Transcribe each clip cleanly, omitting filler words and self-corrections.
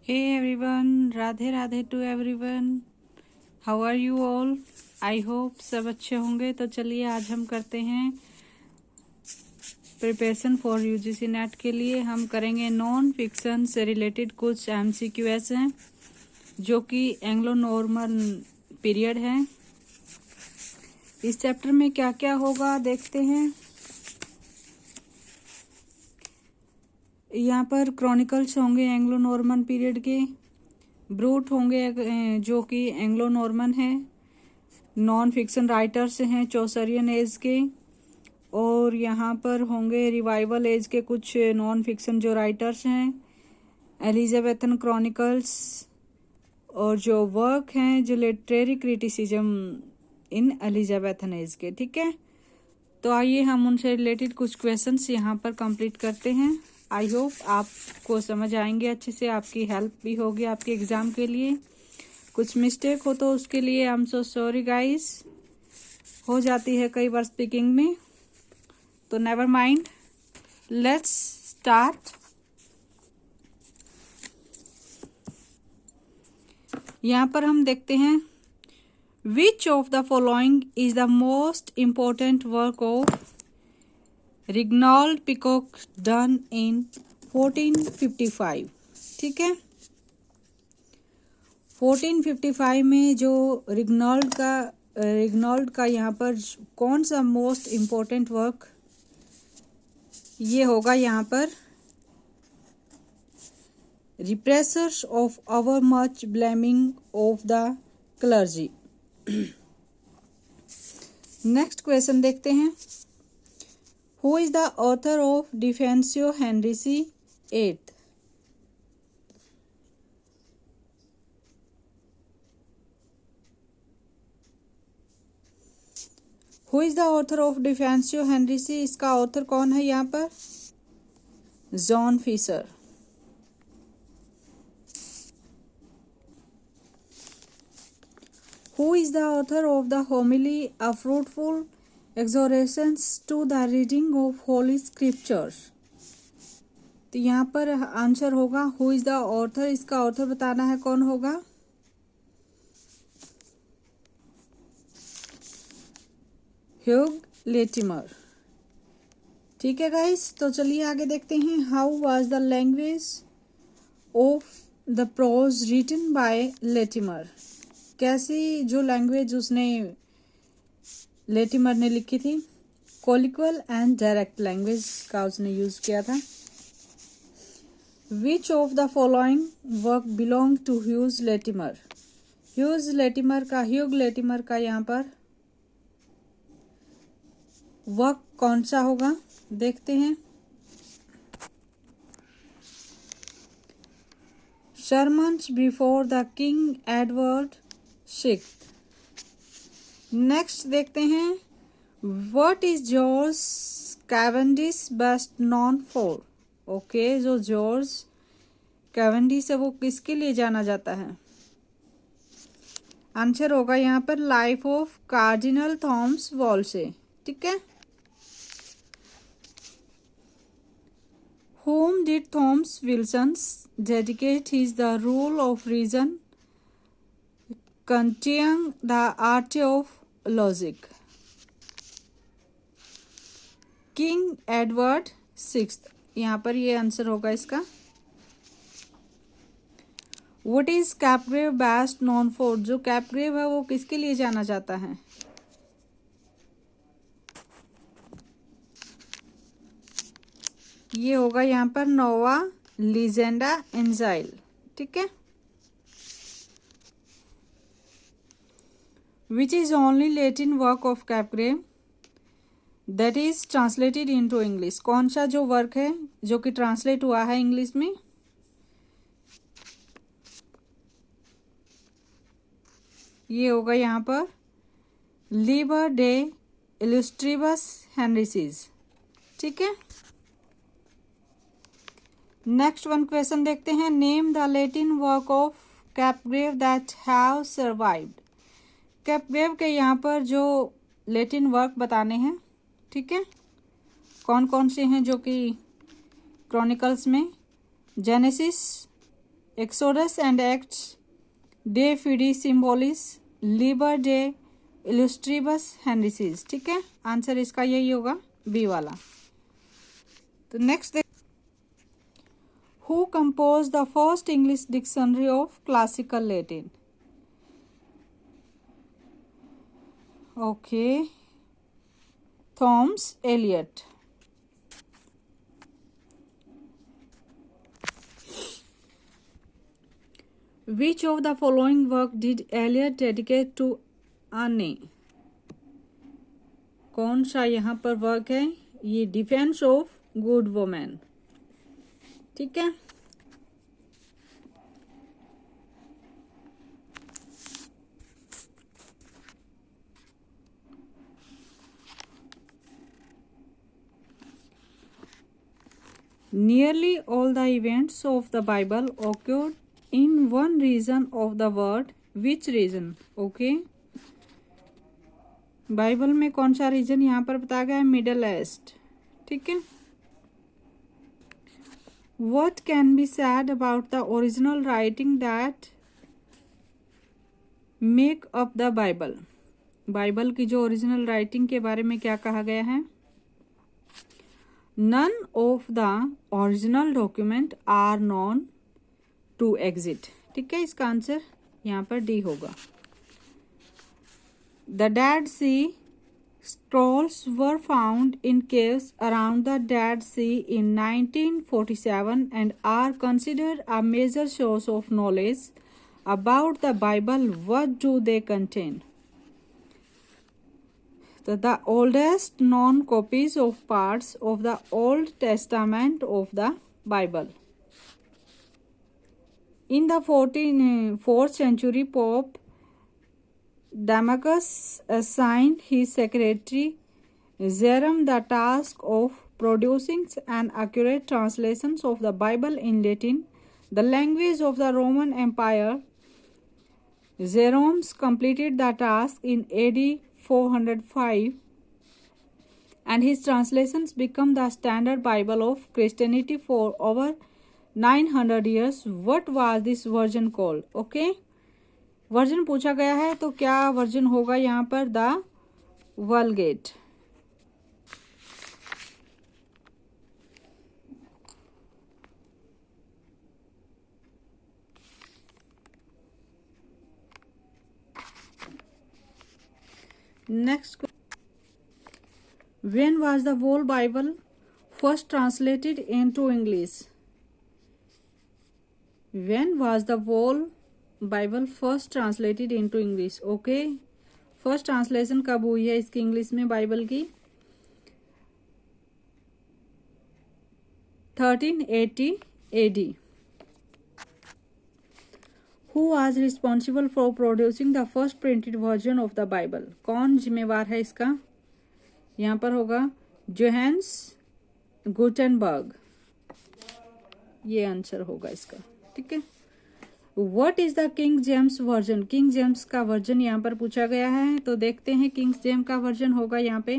Hey everyone, Radhe Radhe to everyone. How are you all? I hope सब अच्छे होंगे। तो चलिए आज हम करते हैं प्रिपरेशन फॉर यूजीसी नेट के लिए। हम करेंगे नॉन फिक्शन से रिलेटेड कुछ एमसीक्यूएस हैं जो कि एंग्लो नॉर्मन पीरियड है। इस चैप्टर में क्या क्या होगा देखते हैं। यहाँ पर क्रॉनिकल्स होंगे एंग्लो नॉर्मन पीरियड के, ब्रूट होंगे जो कि एंग्लो नॉर्मन है, नॉन फिक्शन राइटर्स हैं चौसरियन एज के, और यहाँ पर होंगे रिवाइवल एज के कुछ नॉन फिक्शन जो राइटर्स हैं, एलिजाबेथन क्रॉनिकल्स, और जो वर्क हैं जो लिटरेरी क्रिटिसिज्म इन एलिजाबेथन एज के। ठीक है, तो आइए हम उनसे रिलेटेड कुछ क्वेश्चंस यहाँ पर कंप्लीट करते हैं। आई होप आपको समझ आएंगे अच्छे से, आपकी हेल्प भी होगी आपके एग्जाम के लिए। कुछ मिस्टेक हो तो उसके लिए I am so sorry guys, हो जाती है कई बार स्पीकिंग में, तो नेवर माइंड, लेट्स स्टार्ट। यहाँ पर हम देखते हैं which of the following is the most important work of Reginald Pecock done in 1455। ठीक है, 1455 में जो रिग्नाल्ड का यहाँ पर कौन सा मोस्ट इम्पोर्टेंट वर्क ये होगा, यहाँ पर repressors of our much blaming of the clergy. Next question देखते हैं। Who is the author of Defensio Henrici VIII? Who is the author of Defensio Henrici? इसका ऑथर कौन है यहाँ पर? John Fisher. Who is the author of the homily A Fruitful Exhortations to the Reading of Holy Scriptures? तो यहाँ पर answer होगा who is the author, इसका ऑथर बताना है कौन होगा? Hugh Latimer. ठीक है गाइस, तो चलिए आगे देखते हैं। How was the language of the prose written by Latimer? कैसी जो लैंग्वेज उसने लेटिमर ने लिखी थी? कोलिक्वल एंड डायरेक्ट लैंग्वेज का उसने यूज किया था। Which of the following work belong to Hughes Latimer? Hugh Latimer का यहाँ पर वर्क कौन सा होगा देखते हैं। Sermons before the king Edward VI। Next देखते हैं। What is George Cavendish best known for? Okay, जो जॉर्ज कैवेंडिश है वो किसके लिए जाना जाता है? आंसर होगा यहाँ पर लाइफ ऑफ कार्डिनल थॉमस वॉल्से। ठीक है, whom did Thomas Wilson dedicate his The Rule of Reason Containing the Art of Logic? King Edward VI। यहाँ पर ये आंसर होगा इसका। What is Capgrave best known for? जो कैपग्रेव है वो किसके लिए जाना जाता है? ये होगा यहाँ पर नोवा लीजेंडा एंजाइल। ठीक है, which is only Latin work of Capgrave that is translated into English? कौन सा जो वर्क है जो कि ट्रांसलेट हुआ है इंग्लिश में? ये होगा यहाँ पर लिबर डे इलुस्ट्रिबस हेनरिसीज। ठीक है, नेक्स्ट वन क्वेश्चन देखते हैं। Name the Latin work of Capgrave that have survived. Capgrave के यहाँ पर जो लैटिन वर्क बताने हैं। ठीक है, कौन कौन से हैं जो कि क्रॉनिकल्स में? Genesis, Exodus and Acts, de fide symbolis, liber de illustribus Henricis. ठीक है, आंसर इसका यही होगा, बी वाला। तो next, who compose the first English dictionary of classical Latin? Okay, Thomas Elyot. Which of the following work did Eliot dedicate to Anne? कौन सा यहाँ पर वर्क है? ये डिफेंस ऑफ गुड वुमेन। ठीक है, nearly all the events of the Bible occurred in one region of the world. Which region? Okay, Bible में कौन सा रीजन यहाँ पर बताया गया है? Middle east. ठीक है, What can be said about the original writing that make up the Bible? Bible की जो ओरिजिनल राइटिंग के बारे में क्या कहा गया है? None of the original document are known to exist। ठीक है, इसका आंसर यहाँ पर डी होगा। The Dead Sea Scrolls were found in caves around the Dead Sea in 1947 and are considered a major source of knowledge about the Bible. What do they contain? The oldest known copies of parts of the Old Testament of the Bible. In the 4th century, Pope Damasus assigned his secretary Jerome the task of producing an accurate translation of the Bible in Latin, the language of the Roman Empire. Jerome completed the task in AD 405, and his translations became the standard Bible of Christianity for over 900 years. What was this version called? Okay, version पूछा गया है, तो क्या version होगा यहाँ पर? The Vulgate. Next, when was the whole Bible first translated into English? When was the whole Bible first translated into English? Okay, first translation कब हुई है इसकी इंग्लिश में बाइबल की? 1380 AD। Who was responsible for producing the first printed version of the Bible? कौन जिम्मेवार है इसका? यहाँ पर होगा जोहान्स गुटेनबर्ग, ये आंसर होगा इसका। ठीक है, what is the king James version? King James का वर्जन यहाँ पर पूछा गया है, तो देखते हैं किंग जेम्स का वर्जन होगा यहाँ पे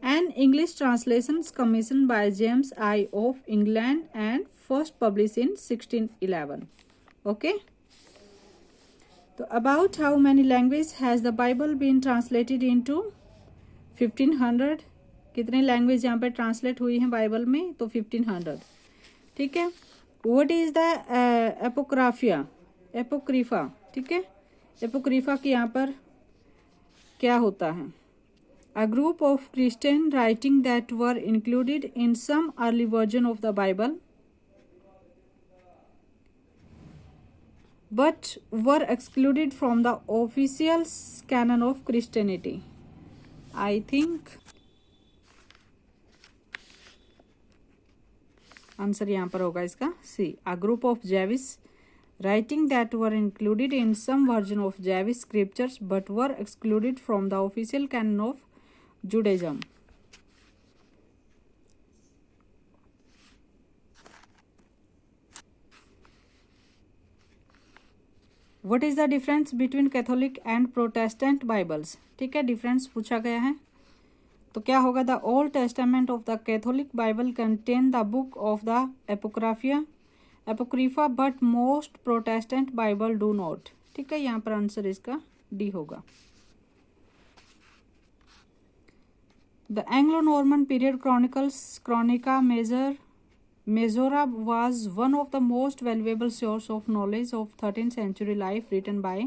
an English translation commission by James I of England and first publish in 1611। Okay, तो about how many language has the Bible been translated into? 1500। कितने लैंग्वेज यहाँ पर ट्रांसलेट हुई हैं बाइबल में? तो 1500। ठीक है, व्हाट इज द एपोक्रीफा? ठीक है, एपोक्रीफा की यहाँ पर क्या होता है? A group of Christian writing that were included in some early version of the Bible but were excluded from the official canon of Christianity. I think answer यहाँ पर होगा इसका सी, a group of Jewish writing that were included in some version of Jewish scriptures but were excluded from the official canon of Judaism. What is the difference between Catholic and Protestant Bibles? ठीक है, difference पूछा गया है, तो क्या होगा? The Old Testament of the Catholic Bible contain the book of the Apocrypha Apocrypha but most Protestant Bible do not. ठीक है, यहाँ पर आंसर इसका डी होगा। The Anglo Norman period chronicles Chronica Majora was one of the most valuable source of knowledge of 13th century life written by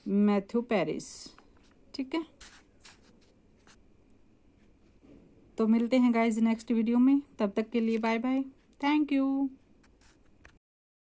Matthew Paris. ठीक है, तो मिलते हैं गाइज नेक्स्ट वीडियो में, तब तक के लिए बाय बाय, थैंक यू।